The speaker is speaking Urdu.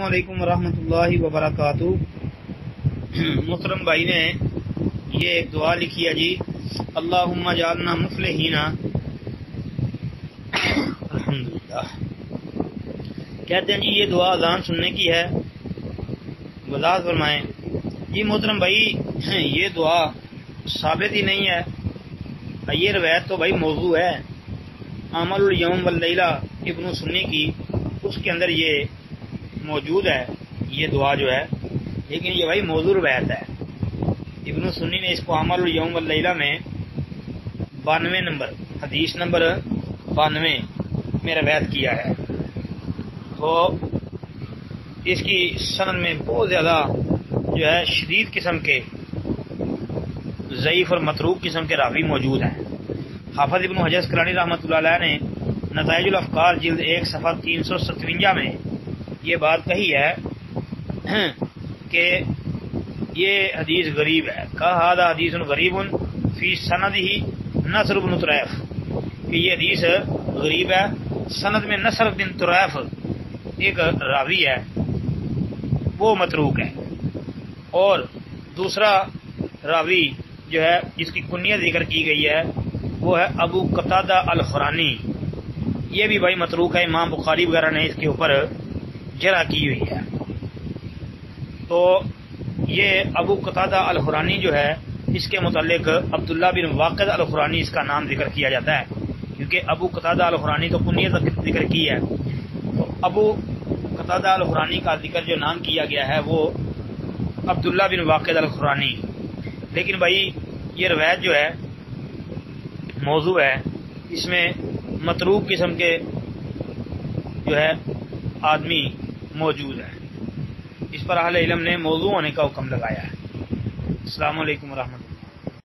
السلام علیکم ورحمۃ اللہ وبرکاتہ۔ محترم بھائی نے یہ ایک دعا لکھی ہے جی، اللہم اجعلنا مفلحین۔ الحمدللہ کہتے ہیں جی یہ دعا اذان سننے کی ہے، وضاحت فرمائیں۔ جی محترم بھائی یہ دعا ثابت ہی نہیں ہے، یہ روایت تو بھائی موضوع ہے، عمل الیوم واللیلہ ابن سنی کی، اس کے اندر یہ موجود ہے یہ دعا جو ہے، لیکن یہ بھائی موضوع روایت ہے۔ ابن سنی نے اس کو عمل الیوم واللیلہ میں 92 نمبر حدیث نمبر 92 میں روایت کیا ہے، تو اس کی سند میں بہت زیادہ جو ہے شدید قسم کے ضعیف اور متروک قسم کے راوی موجود ہیں۔ حافظ ابن حجر اسقلانی رحمۃ اللہ علیہ نے نتائج الافکار جلد 1 صفحہ 357 میں یہ بات کہی ہے کہ یہ حدیث غریب ہے، کہا ھذا حدیث غریب فی سندہ نصر بن طریف، کہ یہ حدیث غریب ہے، سند میں نصر بن طریف ایک راوی ہے، وہ متروک ہے، اور دوسرا راوی جو ہے جس کی کنیت ذکر کی گئی ہے وہ ہے ابو قتادہ الخرانی، یہ بھی بھائی متروک ہے، امام بخاری وغیرہ نے اس کے اوپر جرح کی ہوئی ہے۔ تو یہ ابو قتادہ الخرانی جو ہے اس کے متعلق عبداللہ بن واقد الخرانی اس کا نام ذکر کیا جاتا ہے، کیونکہ ابو قتادہ الخرانی تو کنیت ذکر کی ہے، تو ابو قتادہ الخرانی کا ذکر جو نام کیا گیا ہے وہ عبداللہ بن واقد الخرانی، لیکن بھائی یہ روایت جو ہے موضوع ہے، اس میں متروک قسم کے جو ہے آدمی موجود ہے، اس پر اہل علم نے موضوع ہونے کا حکم لگایا ہے۔ السلام علیکم ورحمۃ اللہ۔